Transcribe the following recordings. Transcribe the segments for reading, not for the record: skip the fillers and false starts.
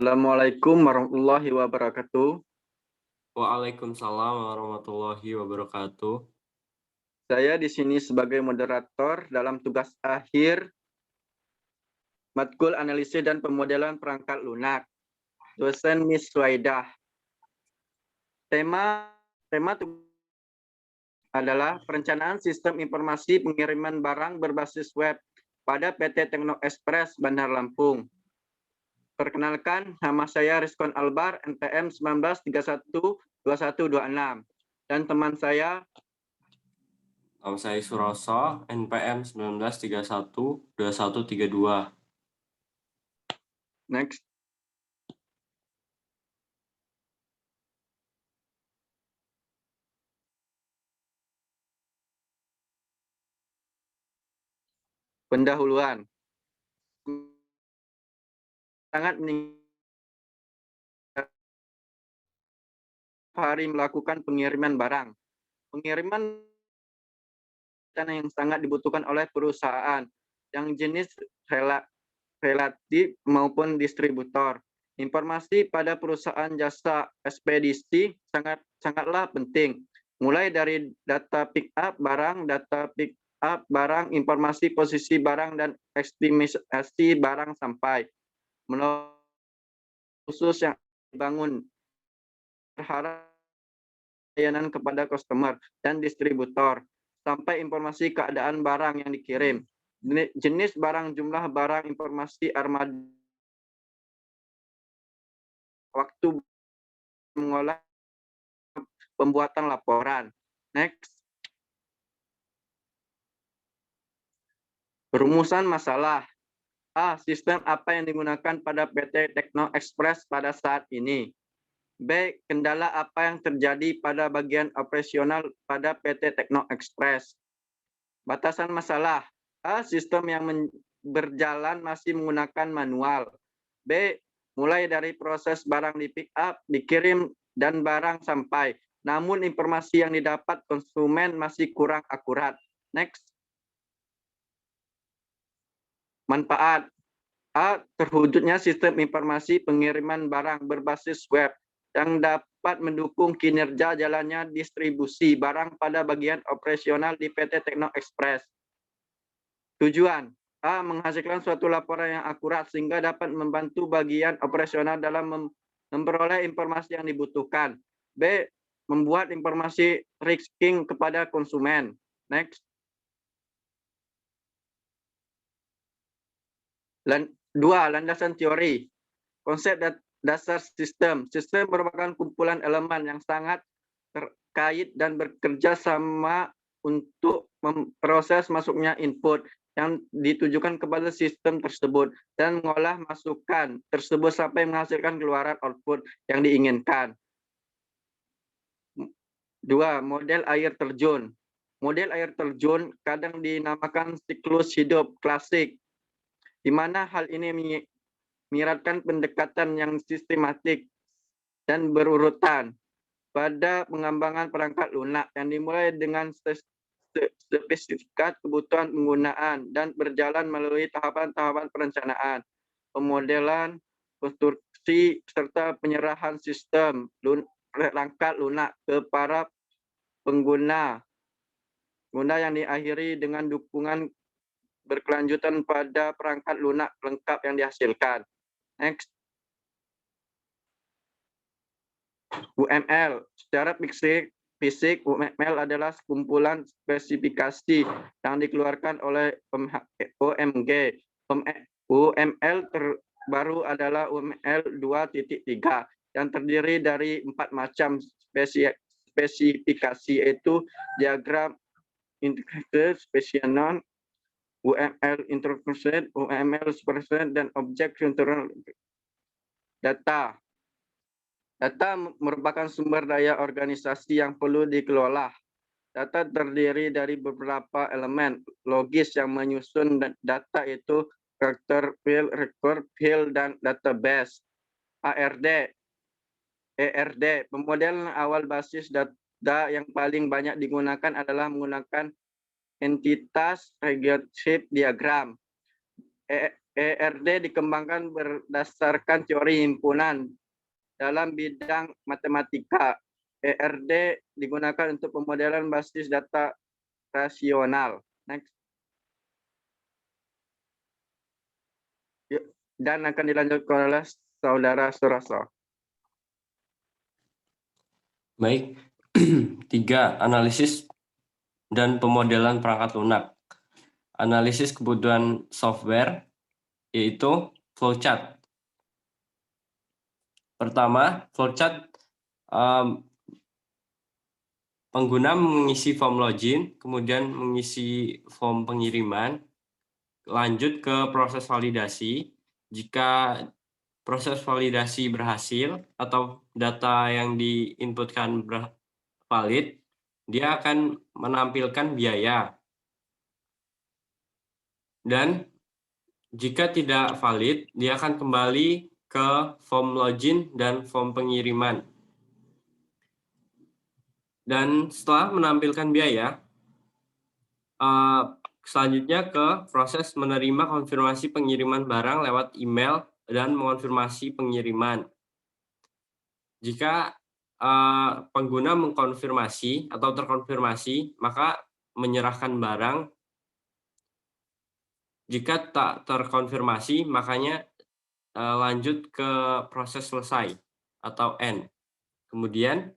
Assalamualaikum warahmatullahi wabarakatuh. Waalaikumsalam warahmatullahi wabarakatuh. Saya di sini sebagai moderator dalam tugas akhir matkul analisis dan pemodelan perangkat lunak. Dosen Miss Suaidah. Tema adalah perencanaan sistem informasi pengiriman barang berbasis web pada PT Tekno Express Bandar Lampung. Perkenalkan, nama saya Rizkon Albar, NPM 19312126. Dan teman saya Nama saya Suroso, NPM 19312132. next. Pendahuluan. Sangat hari melakukan pengiriman barang. Pengiriman yang sangat dibutuhkan oleh perusahaan yang jenis relatif maupun distributor. Informasi pada perusahaan jasa ekspedisi sangatlah penting. Mulai dari data pick up barang, informasi posisi barang dan estimasi barang sampai khusus yang dibangun berharap layanan kepada customer dan distributor sampai informasi keadaan barang yang dikirim, jenis barang, jumlah barang, informasi armada, waktu mengolah, pembuatan laporan. Next. Rumusan masalah. A. Sistem apa yang digunakan pada PT Tekno Express pada saat ini? B. Kendala apa yang terjadi pada bagian operasional pada PT Tekno Express? Batasan masalah. A. Sistem yang berjalan masih menggunakan manual. B. Mulai dari proses barang di pick up, dikirim, dan barang sampai. Namun informasi yang didapat konsumen masih kurang akurat. Next. Manfaat. A. Terwujudnya sistem informasi pengiriman barang berbasis web yang dapat mendukung kinerja jalannya distribusi barang pada bagian operasional di PT Tekno Express. Tujuan. A. Menghasilkan suatu laporan yang akurat sehingga dapat membantu bagian operasional dalam memperoleh informasi yang dibutuhkan. B. Membuat informasi risking kepada konsumen. Next. 2. Landasan teori. Konsep dasar sistem. Sistem merupakan kumpulan elemen yang sangat terkait dan bekerja sama untuk memproses masuknya input yang ditujukan kepada sistem tersebut dan mengolah masukan tersebut sampai menghasilkan keluaran output yang diinginkan. 2. Model air terjun. Model air terjun kadang dinamakan siklus hidup klasik, di mana hal ini menyiratkan pendekatan yang sistematik dan berurutan pada pengembangan perangkat lunak yang dimulai dengan spesifikat kebutuhan penggunaan dan berjalan melalui tahapan-tahapan perencanaan, pemodelan, konstruksi, serta penyerahan sistem perangkat lunak ke para pengguna yang diakhiri dengan dukungan berkelanjutan pada perangkat lunak lengkap yang dihasilkan. Next. UML. Secara fisik, UML adalah kumpulan spesifikasi yang dikeluarkan oleh OMG. UML terbaru adalah UML 2.3 yang terdiri dari 4 macam spesifikasi, yaitu diagram integrated spesianon, UML interpreted, UML expression, dan object central data. Data merupakan sumber daya organisasi yang perlu dikelola. Data terdiri dari beberapa elemen logis yang menyusun data, itu character field, record field, dan database. ARD, ERD, pemodelan awal basis data yang paling banyak digunakan adalah menggunakan entitas regression diagram. ERD dikembangkan berdasarkan teori himpunan dalam bidang matematika. ERD digunakan untuk pemodelan basis data rasional. Next. Dan akan dilanjutkan oleh Saudara Suroso. Baik. 3. Analisis dan pemodelan perangkat lunak. Analisis kebutuhan software, yaitu flowchart. Pertama, flowchart pengguna mengisi form login, kemudian mengisi form pengiriman, lanjut ke proses validasi. Jika proses validasi berhasil atau data yang diinputkan valid, dia akan menampilkan biaya. Dan jika tidak valid, dia akan kembali ke form login dan form pengiriman. Dan setelah menampilkan biaya, selanjutnya ke proses menerima konfirmasi pengiriman barang lewat email dan mengonfirmasi pengiriman. Jika pengguna mengkonfirmasi atau terkonfirmasi, maka menyerahkan barang. Jika tak terkonfirmasi, makanya lanjut ke proses selesai atau end. Kemudian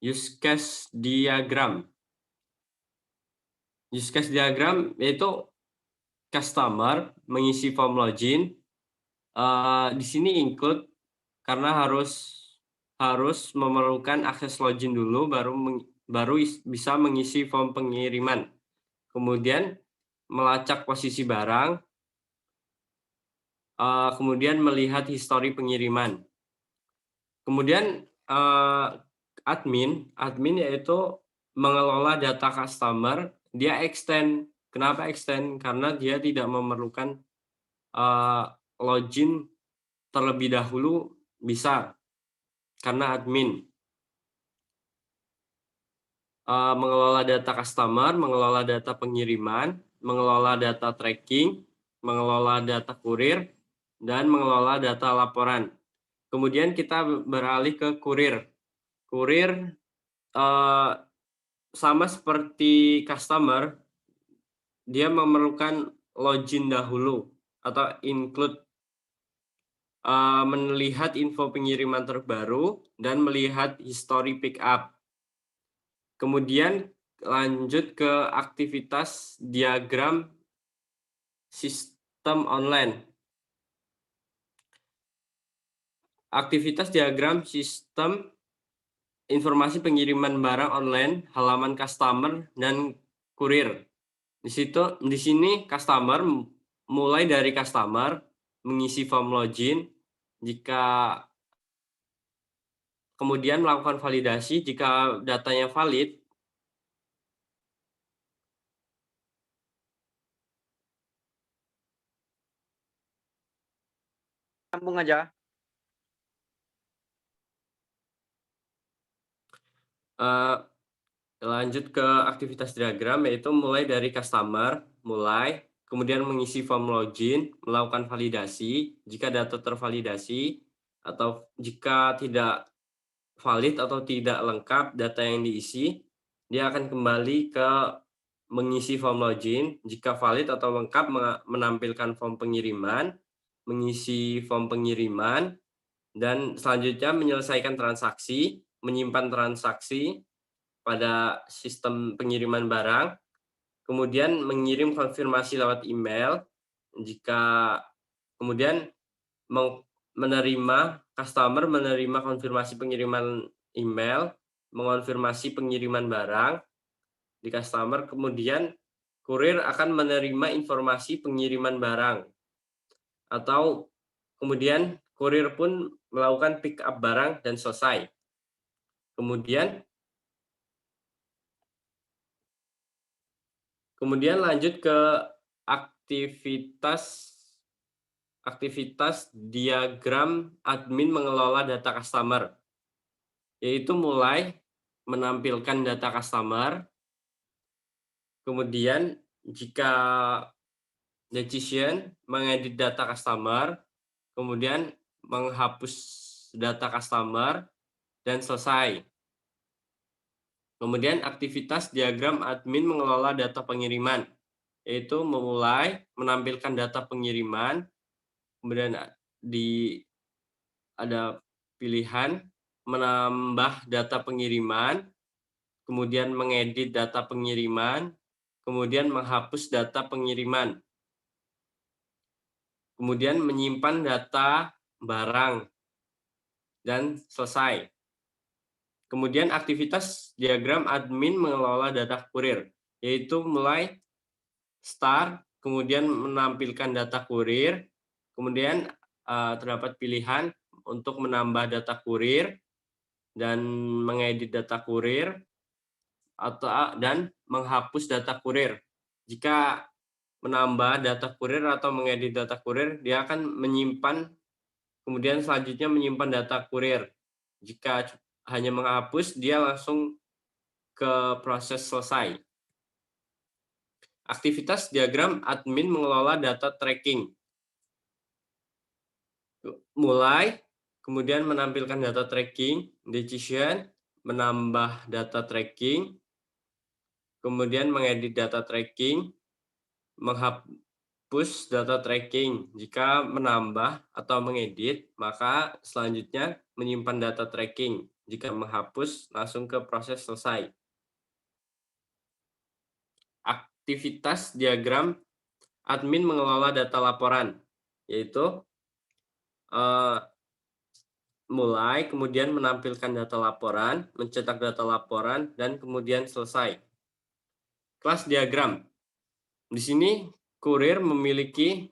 use case diagram. Use case diagram yaitu customer mengisi form login. Di sini include karena harus memerlukan akses login dulu baru bisa mengisi form pengiriman. Kemudian melacak posisi barang, kemudian melihat histori pengiriman. Kemudian admin yaitu mengelola data customer, dia extend. Kenapa extend? Karena dia tidak memerlukan login terlebih dahulu, bisa karena admin. Mengelola data customer, mengelola data pengiriman, mengelola data tracking, mengelola data kurir, dan mengelola data laporan. Kemudian kita beralih ke kurir. Kurir sama seperti customer, dia memerlukan login dahulu atau include, melihat info pengiriman terbaru dan melihat history pickup. Kemudian lanjut ke aktivitas diagram sistem online. Aktivitas diagram sistem informasi pengiriman barang online, halaman customer, dan kurir. Di sini customer, mulai dari customer mengisi form login, kemudian melakukan validasi. Jika datanya valid, Sambung aja. Lanjut ke aktivitas diagram, yaitu mulai dari customer, kemudian mengisi form login, melakukan validasi. Jika data tervalidasi atau jika tidak valid atau tidak lengkap data yang diisi, dia akan kembali ke mengisi form login. Jika valid atau lengkap, menampilkan form pengiriman, mengisi form pengiriman, dan selanjutnya menyelesaikan transaksi, menyimpan transaksi pada sistem pengiriman barang, kemudian mengirim konfirmasi lewat email. Kemudian customer menerima konfirmasi pengiriman email, mengonfirmasi pengiriman barang di customer, kemudian kurir akan menerima informasi pengiriman barang, atau kemudian kurir pun melakukan pick up barang dan selesai. Kemudian lanjut ke aktivitas diagram admin mengelola data customer, yaitu mulai menampilkan data customer, kemudian jika decision, mengedit data customer, kemudian menghapus data customer, dan selesai. Kemudian aktivitas diagram admin mengelola data pengiriman, yaitu memulai menampilkan data pengiriman, kemudian ada pilihan menambah data pengiriman, kemudian mengedit data pengiriman, kemudian menghapus data pengiriman, kemudian menyimpan data barang, dan selesai. Kemudian aktivitas diagram admin mengelola data kurir, yaitu mulai start, kemudian menampilkan data kurir, kemudian terdapat pilihan untuk menambah data kurir dan mengedit data kurir, dan menghapus data kurir. Jika menambah data kurir atau mengedit data kurir, dia akan menyimpan, kemudian selanjutnya menyimpan data kurir. Jika hanya menghapus, dia langsung ke proses selesai. Aktivitas diagram admin mengelola data tracking. Mulai, kemudian menampilkan data tracking, decision, menambah data tracking, kemudian mengedit data tracking, menghapus data tracking. Jika menambah atau mengedit, maka selanjutnya menyimpan data tracking. Jika menghapus, langsung ke proses selesai. Aktivitas diagram admin mengelola data laporan, yaitu mulai, kemudian menampilkan data laporan, mencetak data laporan, dan kemudian selesai. Kelas diagram. Di sini kurir memiliki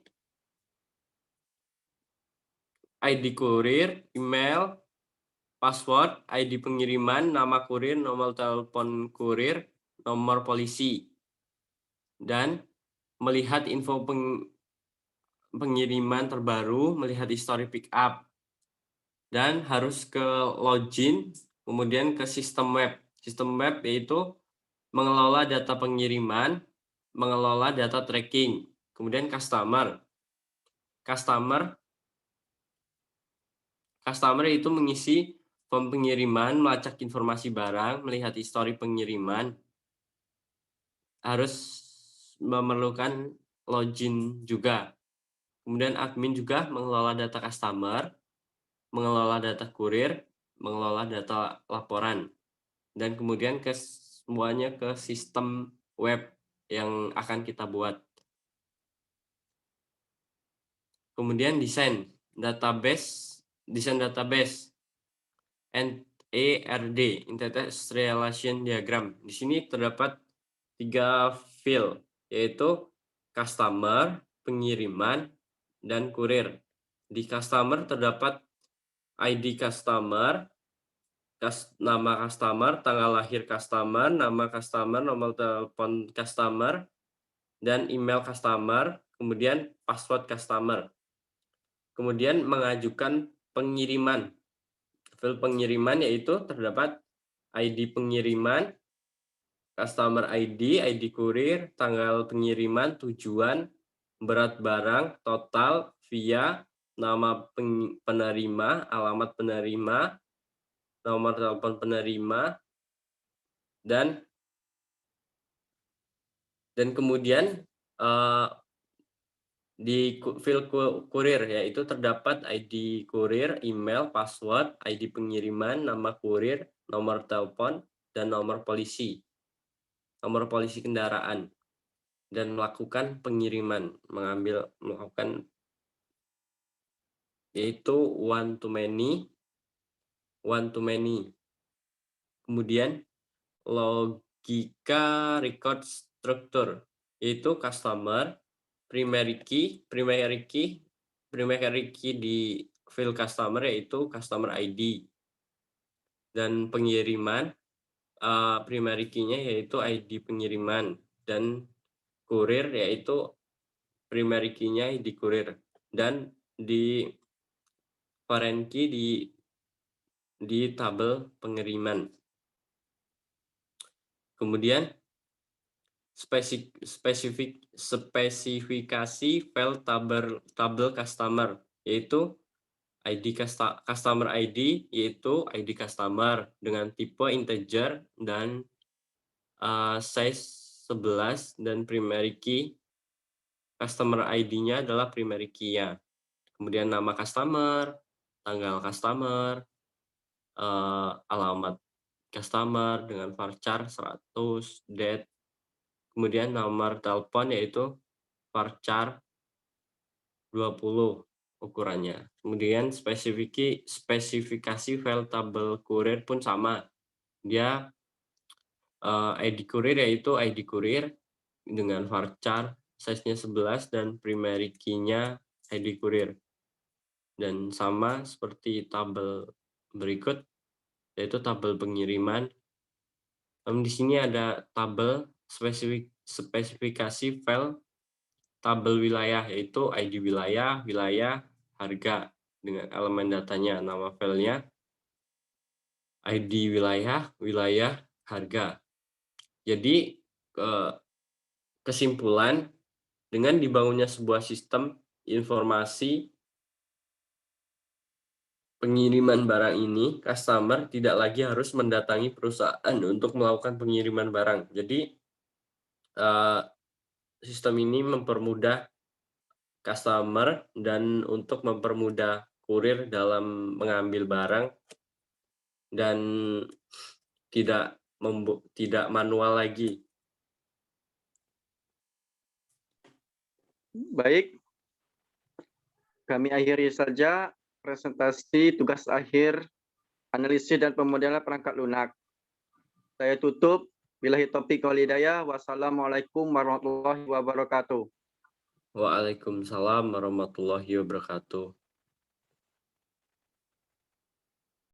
ID kurir, email, password, ID pengiriman, nama kurir, nomor telepon kurir, nomor polisi, dan melihat info pengiriman terbaru, melihat history pick up, dan harus ke login, kemudian ke sistem web. Sistem web yaitu mengelola data pengiriman, mengelola data tracking, kemudian customer. Customer itu mengisi form pengiriman, melacak informasi barang, melihat histori pengiriman, harus memerlukan login juga. Kemudian admin juga mengelola data customer, mengelola data kurir, mengelola data laporan, dan kemudian semuanya ke sistem web yang akan kita buat. Kemudian desain database, ERD, Interface Relation Diagram. Di sini terdapat 3 field, yaitu customer, pengiriman, dan kurir. Di customer terdapat ID customer, nama customer, tanggal lahir customer, nama customer, nomor telepon customer, dan email customer, kemudian password customer. Kemudian mengajukan pengiriman. File pengiriman yaitu terdapat ID pengiriman, customer ID, ID kurir, tanggal pengiriman, tujuan, berat barang, total, via, nama penerima, alamat penerima, nomor telepon penerima, dan kemudian di file kurir yaitu terdapat ID kurir, email, password, ID pengiriman, nama kurir, nomor telepon, dan nomor polisi kendaraan, dan melakukan pengiriman, melakukan yaitu one to many. Kemudian logika record structure yaitu customer, primary key di file customer yaitu customer ID, dan pengiriman primary key-nya yaitu ID pengiriman, dan kurir yaitu primary key-nya ID kurir, dan di foreign key di tabel pengiriman. Kemudian spesifikasi file tabel customer, yaitu customer ID, yaitu ID customer dengan tipe integer dan size 11, dan primary key customer ID-nya adalah primary key-nya. Kemudian nama customer, tanggal customer, alamat customer dengan varchar 100, date, kemudian nomor telepon yaitu varchar 20 ukurannya. Kemudian spesifikasi file tabel kurir pun sama. Dia ID kurir yaitu ID kurir dengan varchar size-nya 11 dan primary key-nya ID kurir. Dan sama seperti tabel berikut, yaitu tabel pengiriman. Di sini ada tabel spesifikasi file tabel wilayah, yaitu ID wilayah, harga dengan elemen datanya, nama filenya, ID wilayah, harga. Jadi kesimpulan, dengan dibangunnya sebuah sistem informasi pengiriman barang ini, customer tidak lagi harus mendatangi perusahaan untuk melakukan pengiriman barang. Jadi sistem ini mempermudah customer dan untuk mempermudah kurir dalam mengambil barang dan tidak manual lagi. Baik, kami akhiri saja presentasi tugas akhir analisis dan pemodelan perangkat lunak. Saya tutup. Billahi taufiq wal hidayah. Wassalamualaikum warahmatullahi wabarakatuh. Waalaikumsalam warahmatullahi wabarakatuh.